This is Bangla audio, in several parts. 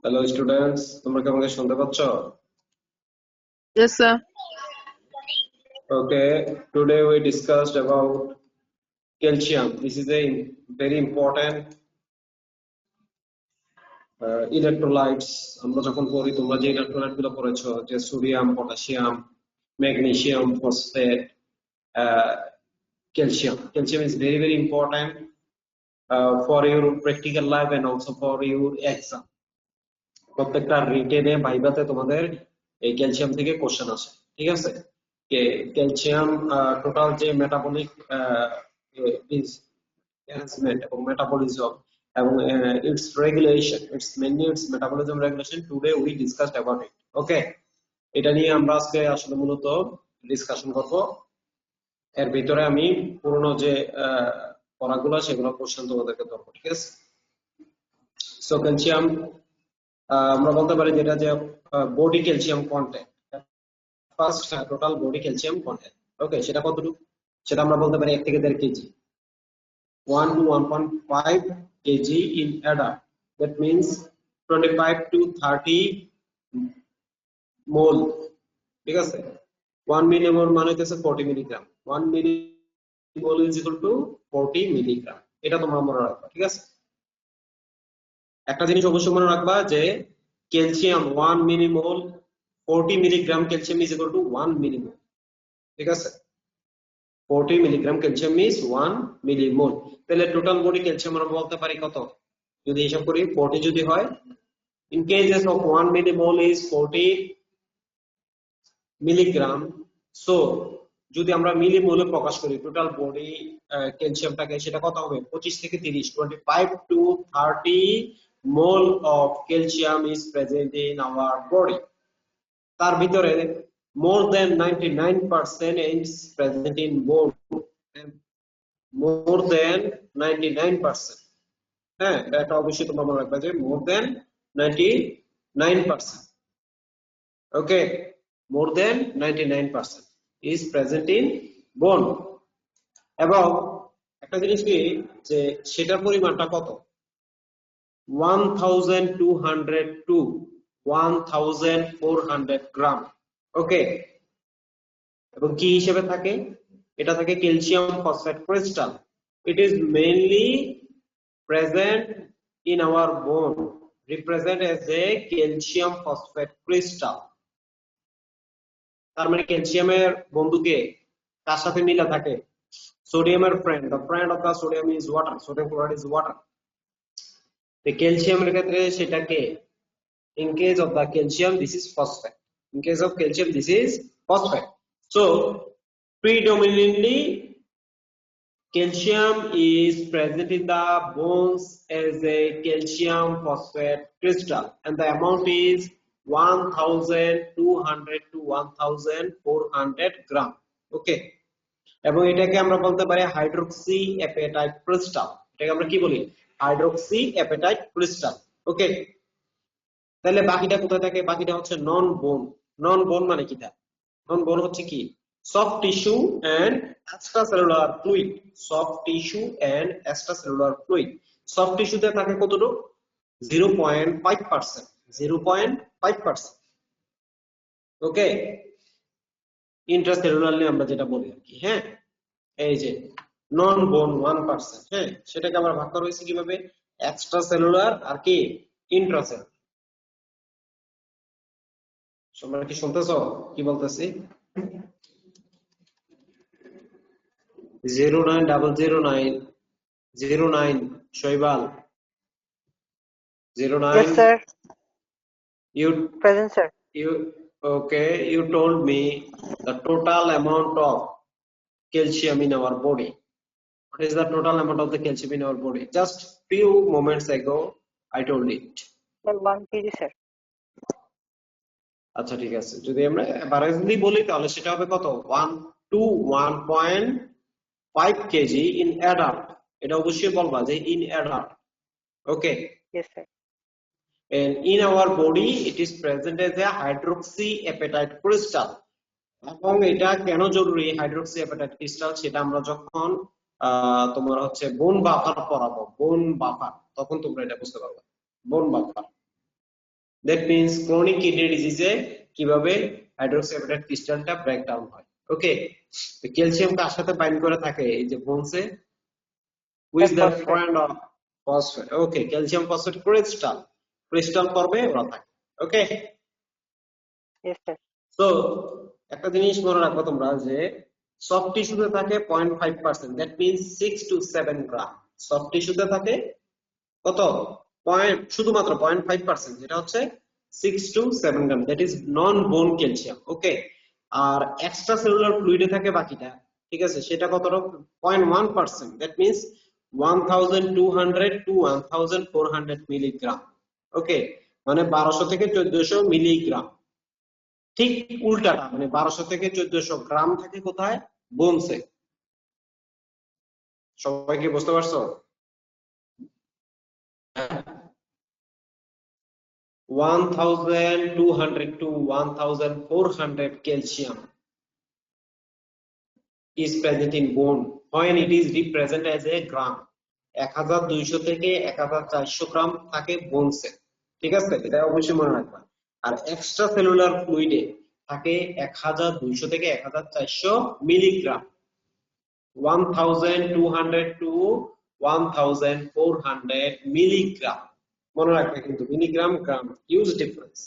Hello students, তোমরা কি আমাকে শুনতে পাচ্ছ? Yes, sir. Okay, today we discussed about calcium. This is a very important electrolytes. আমরা যখন পড়ি, তোমরা যে ইলেকট্রোলাইট গুলো পড়েছো, যে sodium, potassium, magnesium, phosphate, calcium. Calcium is very important for your practical life and also for your exam. প্রত্যেকটা রিটেনে ভাইভাতে তোমাদের এই ক্যালসিয়াম থেকে কোশ্চেন আসে, ঠিক আছে? ক্যালসিয়াম টোটাল যে মেটাবলিক অ্যারেঞ্জমেন্ট এবং মেটাবলিজম এবং its regulation, its mainly its metabolism regulation, today we discussed about it. Okay, এটা নিয়ে আমরা আজকে আসলে মূলত ডিসকাশন করব। এর ভিতরে আমি পুরনো যে পড়াগুলো সেগুলো কোশ্চেন তোমাদেরকে ধরবো, ঠিক আছে? সো ক্যালসিয়াম আমরা বলতে পারি যেটা যে body calcium content, first total body calcium content. Okay, সেটা কতটুকু? সেটা আমরা বলতে পারি 1 থেকে 1.5 KG, 1 to 1.5 KG in adult. That means 25 to 30 mole, ঠিক আছে? 1 মিলিমোল মানে হচ্ছে 40 milligram. 1 millimole is equal to 40 milligram. এটা তোমরা মনে রাখবা, ঠিক আছে? একটা জিনিস অবশ্যই মনে রাখবা যে calcium 1 millimole, 40 milligram calcium is equal two 1 millimole, ঠিক আছে? 40 মিলিগ্রাম ক্যালসিয়াম ইজ 1 মিলিমোল। তাহলে টোটাল বডি ক্যালসিয়াম আমরা বলতে পারি কত? যদি হিসাব করি 40 যদি হয়, in cases of 1 millimole is 40 milligram. So যদি আমরা মিলিমোলে প্রকাশ করি টোটাল বডি ক্যালসিয়ামটাকে, সেটা কত হবে? 25 থেকে 30, 25 to 30 mole of calcium is present in our body. তার ভিতরে more than 99% is present in bone, more than 99%। হ্যাঁ, এটা অবশ্যই তোমরা মনে রাখবে যে more than 99%। Okay, more than 99% is present in bone। এবং একটা জিনিস কি, যে সেটার পরিমাণটা কত? 1200 to 1400 গ্রাম। ওকে, এবং কি হিসেবে থাকে? এটা থাকে calcium phosphate crystal. It is mainly present in our bone, represent as a calcium phosphate crystal. তার মানে ক্যালসিয়ামের বন্ধুকে কার সাথে মিলা থাকে? সোডিয়ামের friend, the friend of the sodium is water, sodium chloride is water. ক্যালসিয়ামের ক্ষেত্রে সেটাকে, in case of the calcium this is phosphate, in case of calcium this is phosphate. So predominantly calcium is present in the bones as a calcium phosphate crystal, and the amount is 1200 to 1400 gram. Okay, এবং এটাকে আমরা বলতে পারি হাইড্রোক্সি অ্যাপেটাইট ক্রিস্টাল। এটাকে আমরা কি বলি? Hydroxy appetite crystal. ওকে, তাহলে বাকিটা কোথায় থাকে? বাকিটা হচ্ছে নন বোন। নন বোন মানে কি? নন বোন হচ্ছে কি? Soft tissue and extracellular fluid. Soft tissue and extracellular fluid. Soft টিস্যুতে থাকে কতটুকু? 0.5%। 0.5%। ওকে, ইন্ট্রাসেলুলারলি আমরা যেটা বলি আর কি। হ্যাঁ, এই যে নন বোন 1%। হ্যাঁ, সেটাকে আমরা ভাগ করা হয়েছে কিভাবে? এক্সট্রাসেলুলার আর কি ইন্ট্রাসেলুলার। তোমরা কি শুনতেছো কি বলতেছি? 09009 শৈবাল 09। Yes, sir. you Present, sir. you okay, you told me the total amount of calcium in our body. What is the total amount of the calcium in our body? Just few moments ago I told it. Sir, 1 kg, sir. আচ্ছা, ঠিক আছে, যদি আমরা এভারেজলি বলি তাহলে সেটা হবে কত? 1 to 1.5 কেজি ইন অ্যাডাল্ট। এটা অবশ্যই বলবা যে in adult. Okay, Yes, sir. and in our body it is present as a hydroxy apatite crystal। এবং এটা কেন জরুরি হাইড্রোক্সি অ্যাপেটাইট ক্রিস্টাল, সেটা আমরা যখন তোমার হচ্ছে বোন বাফার পড়াবো, বোন বাফার, তখন তোমরা এটা বুঝতে পারবে। Bone buffer that means chronic kidney ডিজিজে কিভাবে হাইড্রোক্সিঅ্যাপটাইট ক্রিস্টালটা ব্রেকডাউন হয়। ওকে, তো ক্যালসিয়াম কার সাথে বাইন্ড করে থাকে এই যে বোনসে? With the phosphate. Friend of phosphate. Okay, calcium phosphate crystal ফর্মে ওরা থাকে। ওকে, Yes, sir. তো একটা জিনিস মনে রাখবো তোমরা যে সফট টিস্যুতে থাকে 0.5%, that means 6 to 7 gram. Soft টিস্যুতে থাকে কত? শুধুমাত্র 0.5%, যেটা হচ্ছে 6 to 7 gram, that is non bone calcium. Okay, আর এক্সট্রা সেলুলার ফ্লুইডে থাকে বাকিটা, ঠিক আছে, সেটা কত? 0.1%, that means 1200 to 1400 milligram. Okay, মানে 1200 থেকে 1400 মিলিগ্রাম। ঠিক উল্টাটা, মানে 1200 থেকে 1400 গ্রাম থাকে কোথায়? বোনসে। সবাই কি বুঝতে পারছো? 1200 to 1400 calcium is present in bone when it is represented as a gram. 1200 থেকে 1400 গ্রাম থাকে বোনসে, ঠিক আছে, এটা অবশ্যই মনে রাখবা। আর এক্সট্রা সেলুলার ফ্লুইডে থাকে 1200 থেকে 1400 মিলিগ্রাম। 1200 to 1400 milligram. মনে রাখবে কিন্তু মিলিগ্রাম গ্রাম হিউজ ডিফারেন্স।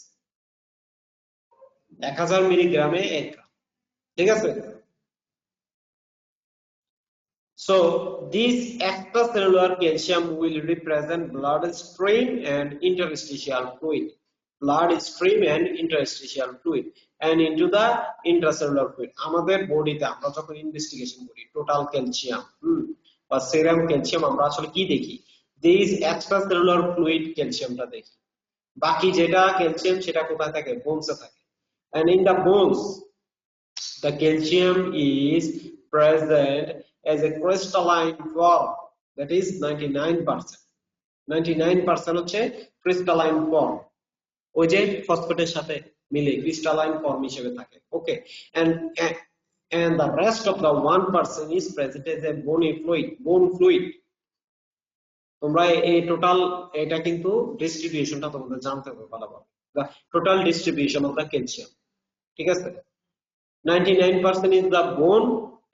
1000 মিলিগ্রামে 1 গ্রাম, ঠিক আছে। So this extracellular calcium will represent blood stream and interstitial fluid, and into the intracellular fluid. আমাদের বডিতে আমরা যখন ইনভেস্টিগেশন করি টোটাল ক্যালসিয়াম বা সেরাম ক্যালসিয়াম, আমরা আসলে কি দেখি? দিস এক্সট্রাসেলুলার ফ্লুইড ক্যালসিয়ামটা দেখি। বাকি যেটা ক্যালসিয়াম সেটা কোথায় থাকে? বোনসে থাকে। And in the bones the calcium is present as a crystalline form, that is 99%। 99% হচ্ছে crystalline form, ওই যে ফসফেটের সাথে মিলে ক্রিস্টালাইন ফর্ম হিসেবে থাকে। ওকে, and and the rest of the 1% is present as a bone fluid। তোমরা এই টোটাল, এটা কিন্তু ডিস্ট্রিবিউশনটা তোমাদের জানতে হবে ভালোভাবে, the total distribution of the calcium, ঠিক আছে। 99% is the bone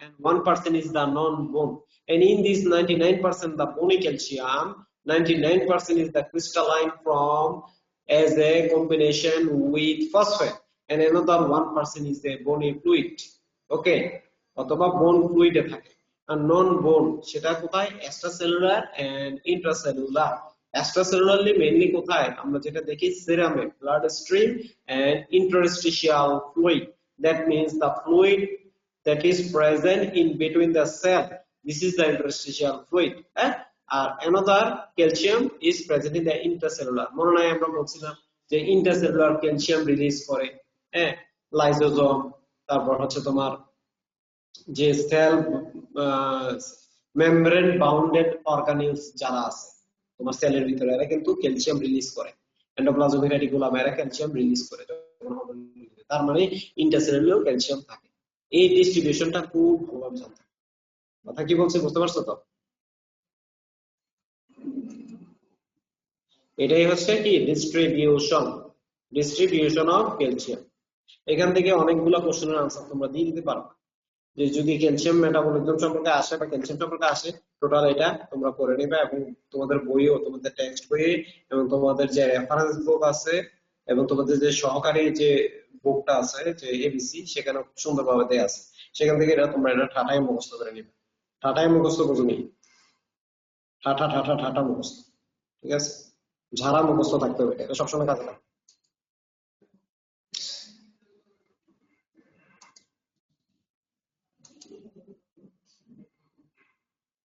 and 1% is the non-bone, and in this 99% the bony calcium, 99% is the crystalline form as a combination with phosphate, and another 1% is the bony fluid। ওকে, অথবা বোন ফ্লুইডে থাকে। আর নন বোন সেটা কোথায়? Extracellular and intracellular. Extracellularly mainly কোথায় আমরা যেটা দেখি? সেরামে, blood stream and interstitial fluid, that means the fluid that is present in between the cell, this is the interstitial fluid। আর another calcium is present in the intracellular। মনে নাই আমরা বলছিলাম যে ইন্টারসেলুলার ক্যালসিয়াম রিলিজ করে লাইসোজোম, তারপর হচ্ছে তোমার যে সেল মেমব্রেন বাউন্ডেড অর্গানিলস যারা আছে তোমার সেলের ভিতরে, এরা কিন্তু ক্যালসিয়াম রিলিজ করে। এন্ডোপ্লাজমিক রেটিকুলাম এরা ক্যালসিয়াম রিলিজ করে। তার মানে ইন্টারসেলুলার ক্যালসিয়াম থাকে। এই ডিস্ট্রিবিউশনটা খুব ভালোভাবে জানতে হবে। কথা কি বলছে বুঝতে পারছো তো? এটাই হচ্ছে কি ডিস্ট্রিবিউশন অফ ক্যালসিয়াম। এখান থেকে অনেকগুলো কোশ্চেনের আনসার তোমরা দিয়ে দিতে পারো, যে যদি ক্যালসিয়াম মেটাবলিজম সম্পর্কে আসে বা ক্যালসিয়াম সম্পর্কে আসে, টোটাল এটা তোমরা করে নেবে এবং তোমাদের বইও, তোমাদের টেক্সট বইয়ে এবং তোমাদের যে রেফারেন্স বুক আছে এবং তোমাদের যে সহকারী যে বুকটা আছে যে এবিসি, সেখানে সুন্দরভাবে দেয়া আছে। সেখান থেকে এটা তোমরা এটা ঠাটাই মুখস্থ করে নেবে। ঠাটাই মুখস্থ বুঝুনি, ঠাটা ঠাটা ঠাটা মুখস্থ, ঠিক আছে। ঝাড়া মুখস্থ থাকতে হবে, এটা সবসময় কাজে লাগে।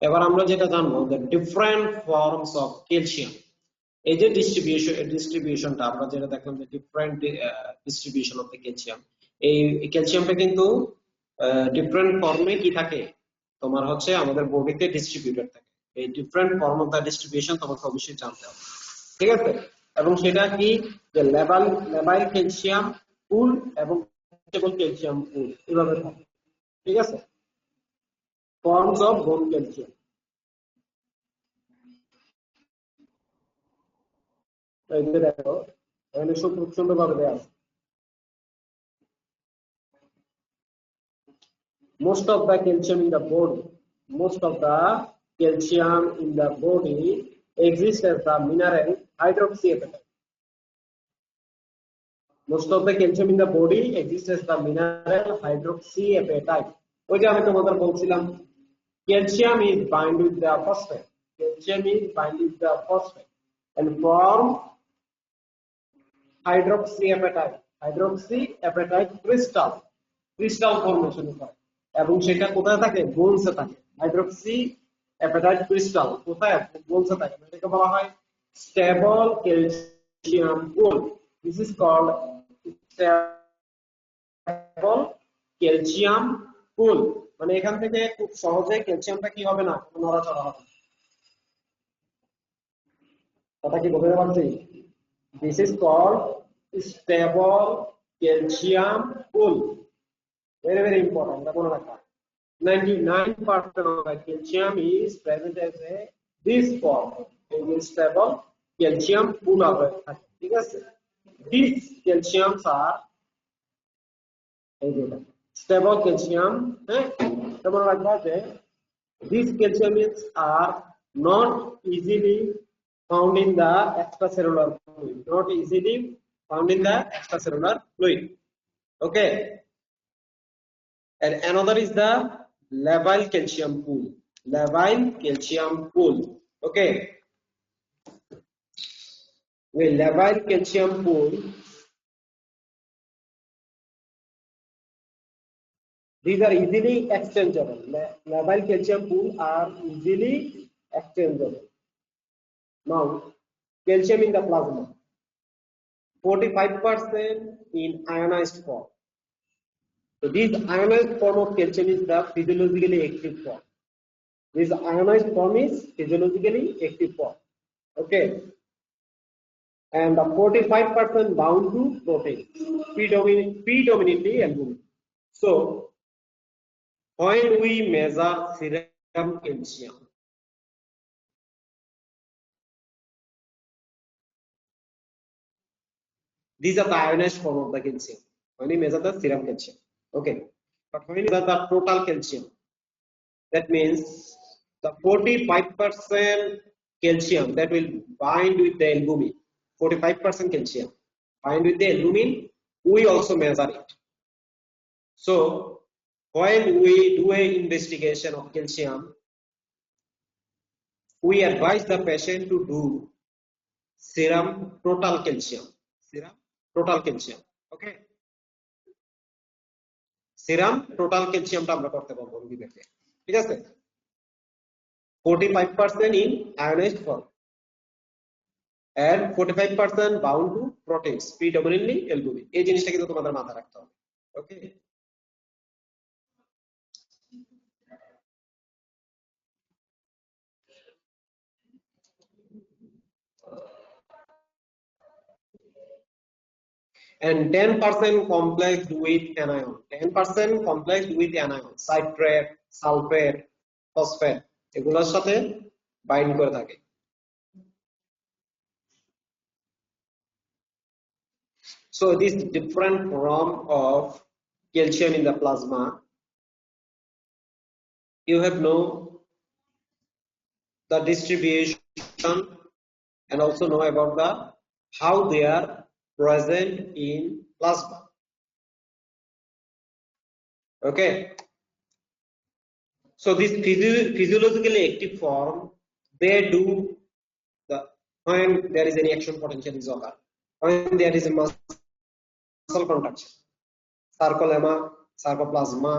এবার আমরা যেটা জানবো, the different forms of calcium। এই যে ডিস্ট্রিবিউশনটা আমরা যেটা দেখলাম, যে different distribution of the calcium, এই ক্যালসিয়ামটা কিন্তু ডিফারেন্ট ফর্মে কি থাকে তোমার হচ্ছে আমাদের বডিতে ডিস্ট্রিবিউটেড থাকে। এই different form of the distribution তোমাকে অবশ্যই জানতে হবে, ঠিক আছে। এবং সেটা কি? যে লেবাইল ক্যালসিয়াম পুল এবং ক্যালসিয়াম পুল, এভাবে থাকে, ঠিক আছে। ফর্মস অফ বোন ক্যালসিয়াম, এই যে দেখো এখানে সুন্দরভাবে দেওয়া আছে। Most of the calcium in the body, most of the calcium in the body exists as the mineral hydroxyapatite. Most of the calcium in the body exists as the mineral hydroxyapatite. ওই যে আমি তোমাদের বলছিলাম calcium is bind with the phosphate. Calcium is bind with the phosphate and form hydroxyapatite. Hydroxyapatite crystal formation করে এবং সেটা কোথায় থাকে? বোনসে থাকে। হাইড্রক্সিঅ্যাপাটাইট ক্রিস্টাল কোথায়? বোনসে থাকে। এটাকে বলা হয় stable calcium pool. This is called stable calcium pool. মানে এখান থেকে খুব সহজে ক্যালসিয়ামটা কি হবে না, নড়াচড়া হবে। কথা কি বুঝতে পারছি? This is called stable calcium pool. very important, এটা মনে রাখা। 99% of the calcium is present as a this form, a stable calcium pool হবে থাকে, ঠিক আছে? These calciums are এই যেটা stable calcium, হ্যাঁ, এটা মনে রাখবা যে these calciums are not easily found in the extracellular fluid, not easily found in the extracellular fluid. Okay. And another is the labile calcium pool. Labile calcium pool. Okay. With labile calcium pool, these are easily exchangeable. Labile calcium pool are easily exchangeable. Now, calcium in the plasma. 45% in ionized form. So this ionized form of calcium is the physiologically active form. This ionized form is physiologically active form. Okay. And the 45% bound to protein, predominantly albumin. So when we measure serum calcium, these are the ionized form of the calcium. When we measure the serum calcium, okay. But when we measure the total calcium, that means the 45% calcium that will bind with the albumin, 45% calcium bind with the albumin, we also measure it. So when we do a investigation of calcium, we advise the patient to do serum total calcium. Serum total calcium. Okay. Serum total calcium টা আমরা করতে পারবো রোগীদেরকে, ঠিক আছে? 45% in ionized form and 45% bound to proteins, predominantly albumin. এই জিনিসটা কিন্তু তোমাদের মাথায় রাখতে হবে। ওকে। And 10% complexed with anion. 10% complexed with anion. Citrate, sulfate, phosphate. এগুলোর সাথে বাইন্ড করে থাকে। So this different form of calcium in the plasma, you have know the distribution and also know about the how they are present in plasma. Okay. So this physiologically active form, they do the when there is any action potential is occur, when there is a muscle contraction, sarcolemma, sarcoplasma,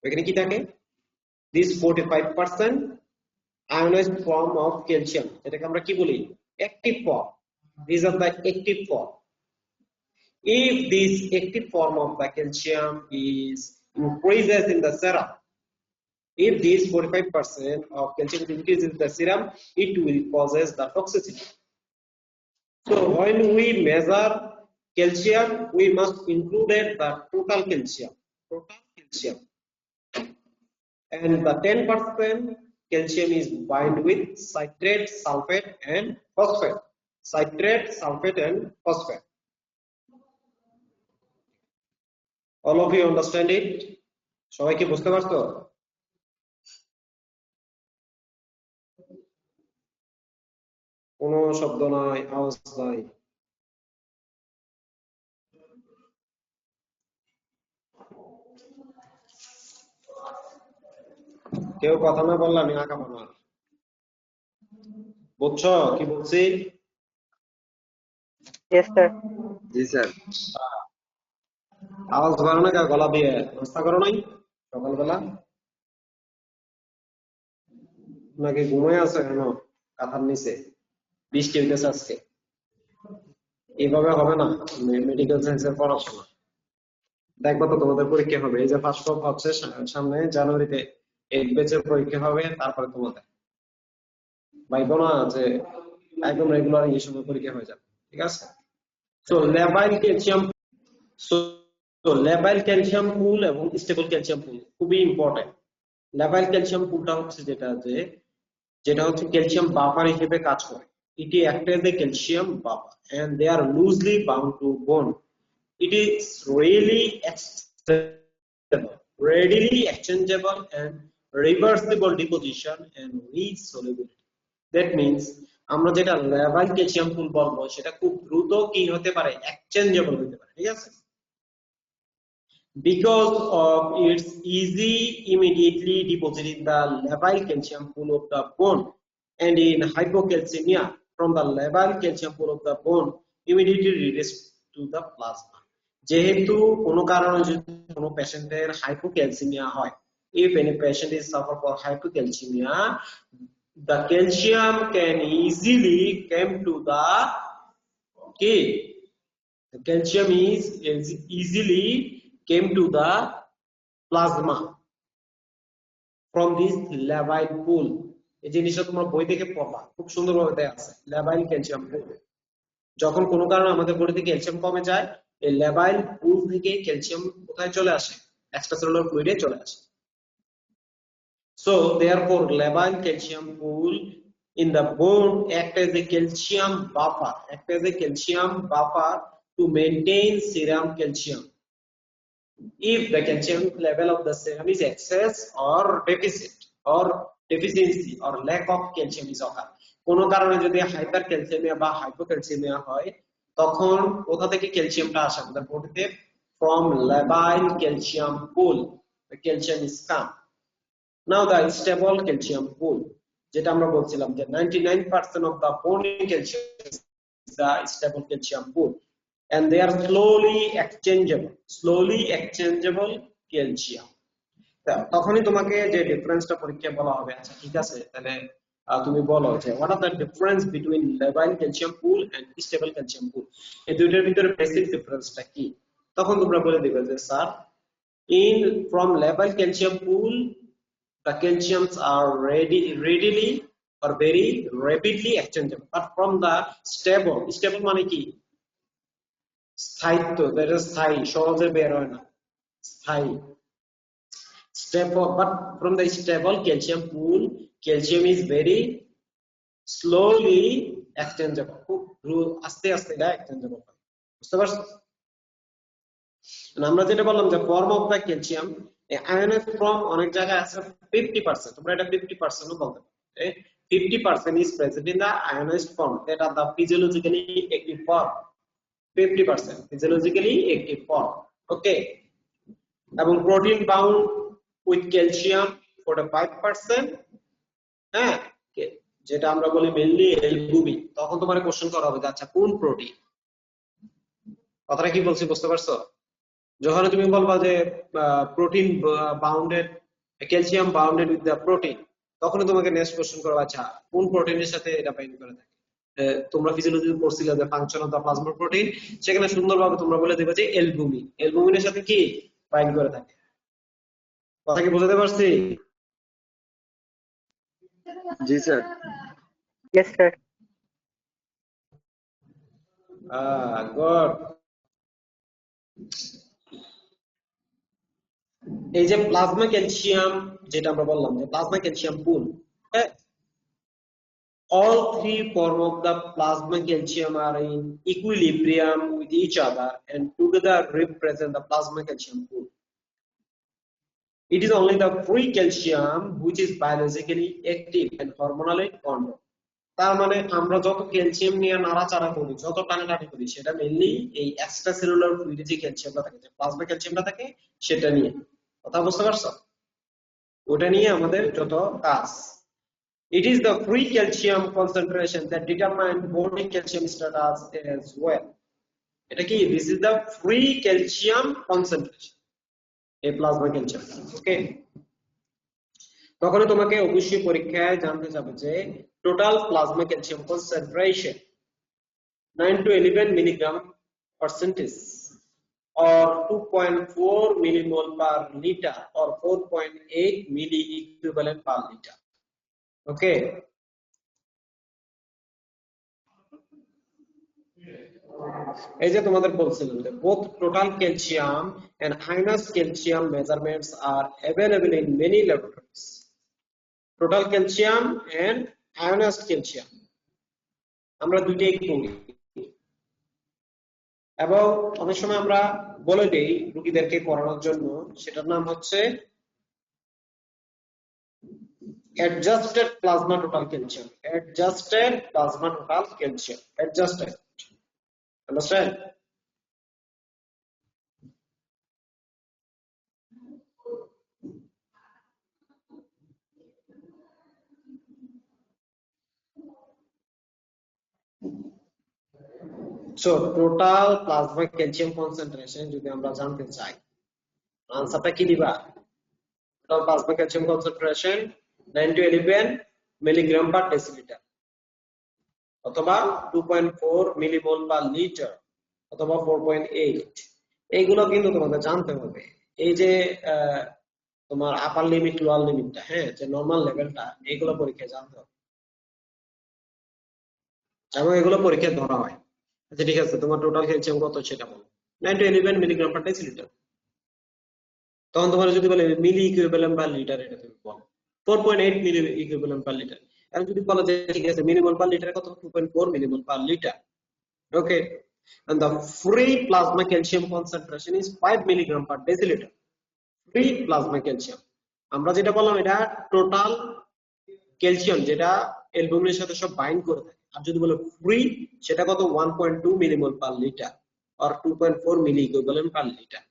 এখানে কি থাকে? This 45% ionized form of calcium, এটাকে আমরা কি বলি? Active form. These are the active form. If this active form of the calcium is increases in the serum, if this 45% of calcium increases in the serum, it will causes the toxicity. So when we measure calcium, we must include the total calcium, and the 10% calcium is bind with citrate, sulfate, and phosphate. citrate, sulfate and phosphate. All of you understand it? সবাই কি বুঝতে পারছো? কোনো শব্দ নাই, আওয়াজ নাই। কেউ কথা না বললে আমি আঁকাবো না। বুঝছো কি বলছি? Yes, sir. জি স্যার। আওয়াজ করো না, গলা দিয়ে নাস্তা করো নাই সকালবেলা? নাকি ঘুমায় আছে কেন কাঁথার নিচে? বৃষ্টি হইতেছে আজকে। এইভাবে হবে না মেডিকেল সায়েন্সের পড়াশোনা। দেখবো তো তোমাদের পরীক্ষা হবে, এই যে ফার্স্ট টপ হচ্ছে সামনে জানুয়ারিতে, এই ব্যাচের পরীক্ষা হবে, তারপরে তোমাদের ভাইবো না যে একদম রেগুলার এই সময় পরীক্ষা হয়ে যাবে, ঠিক আছে? সো ল্যাবাইল ক্যালসিয়াম, সো ল্যাবাইল ক্যালসিয়াম পুল এবং স্টেবল ক্যালসিয়াম পুল খুবই ইম্পর্টেন্ট। ল্যাবাইল ক্যালসিয়াম পুলটা হচ্ছে যেটা হচ্ছে ক্যালসিয়াম বাফার হিসেবে কাজ করে। এটি act age a calcium buffer and they are loosely bound to bone. It is readily exchangeable and reversible deposition and rich solubility. That means আমরা যেটা ল্যাবাইল ক্যালসিয়াম পুল বলবো সেটা খুব দ্রুত কি হতে পারে, এক্সচেঞ্জেবল হতে পারে, ঠিক আছে? Because of its easy immediately deposit in the labile calcium pool of the bone and in hypocalcemia from the labile calcium pool of the bone immediately released to the plasma. যেহেতু কোনো কারণে যদি কোনো পেশেন্টের হাইপোক্যালসিমিয়া হয়, if any patient is suffer for hypocalcemia, the calcium can easily come to the the calcium is easily came to the plasma from this labile pool. এই জিনিসটা তোমরা বই থেকে পড়বা, খুব সুন্দরভাবে দেয়া আছে ল্যাবাইল ক্যালসিয়াম পুল। যখন কোনো কারণে আমাদের বডিতে ক্যালসিয়াম কমে যায়, এই ল্যাবাইল পুল থেকে ক্যালসিয়াম কোথায় চলে আসে, এক্সট্রাসেলুলার ফ্লুইডে চলে আসে। So therefore labile calcium pool in the bone act as a calcium buffer to maintain serum calcium. If the calcium level of the serum is excess or deficiency or lack of calcium is occur, কোনো কারণে যদি হাইপার ক্যালসিয়ামিয়া বা হাইপোক্যালসিয়ামিয়া হয়, তখন কোথা থেকে ক্যালসিয়ামটা আসে আমাদের বডিতে? From labile calcium pool the calcium is come. Now the stable calcium pool, যেটা আমরা বলছিলাম যে 99% of the bone calcium is the stable calcium pool and they are slowly exchangeable calcium. তখনই তোমাকে যে ডিফারেন্সটা পরীক্ষায় বলা হবে, আচ্ছা ঠিক আছে তাহলে তুমি বলো যে what are the difference between labile calcium pool and stable calcium pool, এই দুইটার ভিতরে বেসিক ডিফারেন্সটা কি? তখন তোমরা বলে দিবে যে sir from labile calcium pool the calciums are readily or very rapidly exchangeable, but from the stable মানে কি? স্থায়িত্ব, that is স্থায়ী, সহজে বের হয় না, স্থায়ী। But from the stable calcium pool calcium is very slowly exchangeable, খুব আস্তে আস্তে এটা exchangeable হয়। বুঝতে পারছো? আমরা যেটা বললাম যে form of the calcium, ionised form অনেক জায়গায় আছে 50%, তোমরা এটা 50% ও বলতে পারো। 50% is present in the ionized form that are the physiologically active form. 50% physiologically active form, okay? এবং প্রোটিন বাউন্ড উইথ ক্যালসিয়াম 45%, হ্যাঁ, যেটা আমরা বলি মেইনলি অ্যালবুমিন। তখন তোমার কোশ্চেন করা হবে আচ্ছা কোন প্রোটিন, কথাটা কি বলছি বুঝতে পারছো? যখন তুমি বলবা যে protein bounded, calcium bounded with the protein, তখন তোমাকে নেক্সট কোশ্চেন করবে আচ্ছা কোন প্রোটিনের সাথে এটা বাইন্ড করে থাকে। তোমরা ফিজিওলজি পড়ছিলে যে function of the plasma protein, সেখানে সুন্দরভাবে তোমরা বলে দেবে যে অ্যালবুমিনের সাথে কি বাইন্ড করে থাকে। কথা কি বুঝতে পারছি? জি স্যার। Yes, sir. গুড। এই যে প্লাজমা ক্যালসিয়াম, যেটা আমরা বললাম যে প্লাজমা ক্যালসিয়াম পুল, হ্যাঁ, all three form of the plasma calcium are in equilibrium with each other and together represent the plasma calcium pool. It is only the free calcium which is biologically active and hormonally controlled. তার মানে আমরা যত ক্যালসিয়াম নিয়ে নাড়াচাড়া করি, যত টানাটানি করি, সেটা মেইনলি এই এক্সট্রা সেলুলার ফ্লুইডে যে ক্যালসিয়ামটা থাকে, যে প্লাজমা ক্যালসিয়ামটা থাকে, সেটা নিয়ে। কথা বুঝতে পারছো? ওটা নিয়ে আমাদের যত কাজ। It is the free calcium concentration that determine body calcium status as well. এটা কি? This is the free calcium concentration. এই প্লাজমা ক্যালসিয়াম। ওকে, তখন তোমাকে অবশ্যই পরীক্ষায় জানতে যাবে যে total plasma calcium concentration 9 to 11 milligram percentage or 2.4 millimole per liter or 4.8 milli equivalent per liter. Okay. এই যে তোমাদের বলছিলাম যে both total calcium and ionized calcium measurements are available in many laboratories. Total calcium and ionized calcium আমরা দুইটাই করি, এবং অনেক সময় আমরা বলে দেই রোগীদেরকে করানোর জন্য, সেটার নাম হচ্ছে adjusted plasma total calcium. Adjusted plasma total calcium. Adjusted. Understand? So total plasma calcium concentration যদি আমরা জানতে চাই, আনসারটা কি দিবা? Total plasma calcium concentration 9 to 11 milligram per deciliter অথবা 2.4 millimole per liter অথবা 4.8। এইগুলো কিন্তু তোমাদের জানতে হবে। এই যে তোমার আপার লিমিট, লোয়ার লিমিটটা, হ্যাঁ, যে নরমাল লেভেলটা, এইগুলো পরীক্ষায় জানতে হবে এবং এগুলো পরীক্ষায় ধরা হয়। আচ্ছা ঠিক আছে, তোমার টোটাল ক্যালসিয়াম কত সেটা বলো। 9 to 11 মিলিগ্রাম পার ডেসিলিটার। তখন তোমার যদি বলে মিলি ইকুইভ্যালেন্ট পার লিটার, এটা তুমি বলো 4.8 মিলি ইকুইভ্যালেন্ট পার লিটার। এখন যদি বলো যে ঠিক আছে মিলিমোল পার লিটার কত, 2.4 millimole per litre. Okay, and the free plasma calcium concentration is 5 milligram per deciliter. Free plasma calcium আমরা যেটা বললাম এটা টোটাল ক্যালসিয়াম, যেটা অ্যালবুমিনের সাথে সব বাইন্ড করে থাকে। আর যদি বলো ফ্রি, সেটা কত 1.2 মিলিমোল পার লিটার আর 2.4 মিলি ইকুইভ্যালেন্ট পার লিটার।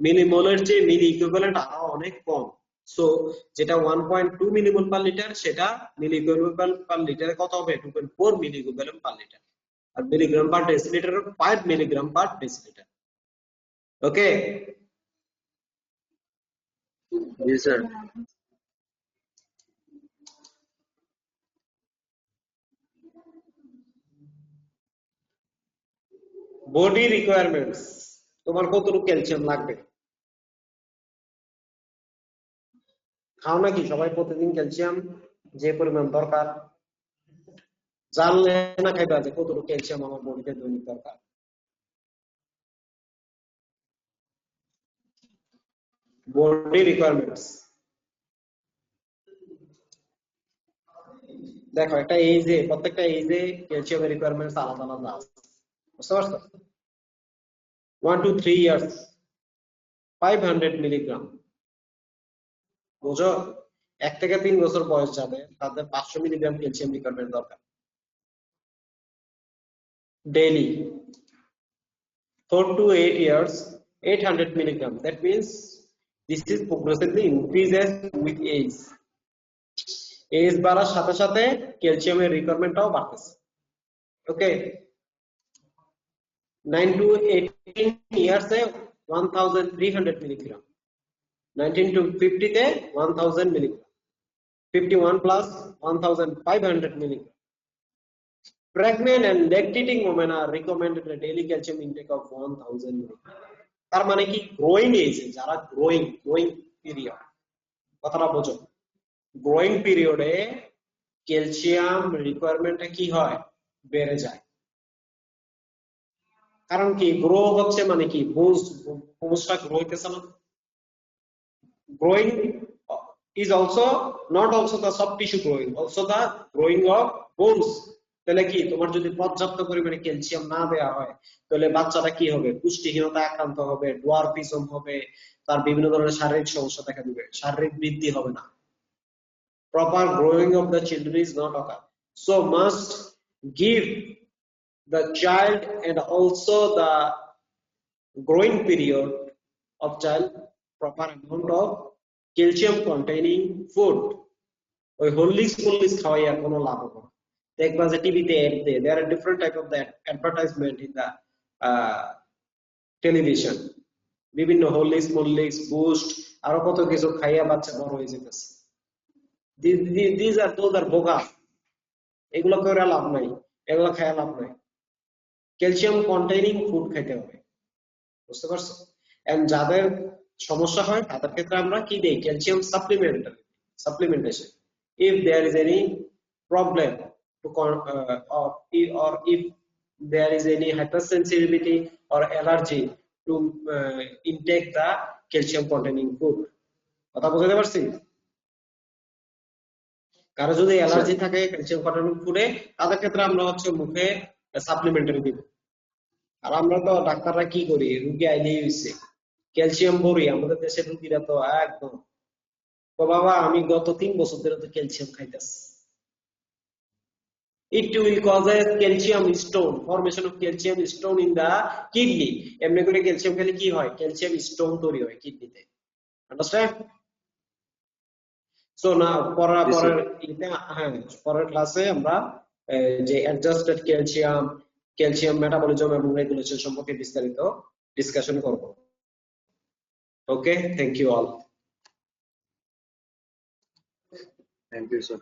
মিলিমোলের চেয়ে মিলি ইকুইভ্যালেন্ট আরো অনেক কম। সো যেটা 1.2 মিলিমোল পার লিটার, সেটা মিলি ইকুইভ্যালেন্ট পার লিটারে কত হবে? 2.4 মিলি ইকুইভ্যালেন্ট পার লিটার। আর milligram per decilitre 5 milligram per decilitre. Okay, জি স্যার। বডি রিকোয়ারমেন্টস, তোমার কতটুকু ক্যালসিয়াম লাগবে? খাও নাকি সবাই প্রতিদিন ক্যালসিয়াম যে পরিমাণ দরকার? জানলে না খাইবা যে কতটুকু ক্যালসিয়াম আমার বডিতে দৈনিক দরকার? বডি রিকোয়ারমেন্টস দেখো, একটা এজে, প্রত্যেকটা এজে ক্যালসিয়ামের রিকোয়ারমেন্টস আলাদা আলাদা আছে, বুঝতে পারছো? 1 to 3 years 500 মিলিগ্রাম। বুঝো, 1 থেকে 3 বছর বয়স যাবে, তাদের 500 মিলিগ্রাম ক্যালসিয়াম রিকোয়ারমেন্ট দরকার daily. 4 to 8 years 800 milligram. That means this is progressively increases with age. Age বাড়ার সাথে সাথে ক্যালসিয়ামের রিকোয়ারমেন্টটাও বাড়তেছে। ওকে, 9 to 18 years এ 1300 মিলিগ্রাম, 19 to 50 তে 1000 milligram, 51 plus 1500 milligram. Pregnant and lactating women are recommended a daily calcium intake of 1000 milligram. তার মানে কি, গ্রোয়িং এজে যারা গ্রোয়িং পিরিয়ড, কথাটা বোঝো, গ্রোয়িং পিরিয়ডে ক্যালসিয়াম রিকোয়ারমেন্টটা কি হয়? বেড়ে যায়। কারণ কি, গ্রো হচ্ছে মানে কি, বোনসটা গ্রো হইতেছে না। Growing is also not also the soft tissue growing, also the growing of bones. তাহলে কি তোমার যদি পর্যাপ্ত পরিমাণে ক্যালসিয়াম না দেওয়া হয় তাহলে বাচ্চাটা কি হবে, পুষ্টিহীনতায় আক্রান্ত হবে, ডোয়ার্ফিজম হবে, তার বিভিন্ন ধরনের শারীরিক সমস্যা দেখা দিবে, শারীরিক বৃদ্ধি হবে না, proper growing of the children is not occur. So must give the child and also the growing period of child proper amount of calcium containing food. ওই হরলিক্স মল্লিক্স খাওয়াইয়া কোনো লাভ হবে না। দেখবা যে টিভিতে অ্যাড দেয়, there are different type of that advertisement in the television, বিভিন্ন হরলিক্স মল্লিক্স বুস্ট আরো কত কিছু খাইয়া বাচ্চা বড় হয়ে যেতেছে। these are those are বোগা, এগুলো করে লাভ নাই, এগুলো খাইয়া লাভ নাই। ক্যালসিয়াম কন্টেইনিং ফুড খাইতে হবে, বুঝতে পারছো? এন্ড যাদের সমস্যা হয় তাদের ক্ষেত্রে আমরা কি দেই, calcium supplementation. if there is any problem to or if there is any hypersensitivity or allergy to intake the calcium containing food, কথা বুঝতে পারছি? কারো যদি অ্যালার্জি থাকে ক্যালসিয়াম কন্টেইনিং ফুডে, তাদের ক্ষেত্রে আমরা হচ্ছে মুখে সাপ্লিমেন্টারি দিব। আর আমরা তো ডাক্তাররা কি করি, রুগী আইলেই হইছে ক্যালসিয়াম বড়ি, আমাদের দেশের রুগীরা তো একদম, তো বাবা আমি গত 3 বছর ধরে তো ক্যালসিয়াম খাইতেছি। It will cause a calcium stone, formation of calcium stone in the kidney. এমনি করে ক্যালসিয়াম খেলে কি হয়, ক্যালসিয়াম স্টোন তৈরি হয় কিডনিতে। আন্ডারস্ট্যান্ড? সো না পরের ক্লাসে আমরা যে অ্যাডজাস্টেড ক্যালসিয়াম মেটাবলিজম এবং রেগুলেশন সম্পর্কে বিস্তারিত ডিসকাশন করব। Okay, thank you all. Thank you, sir.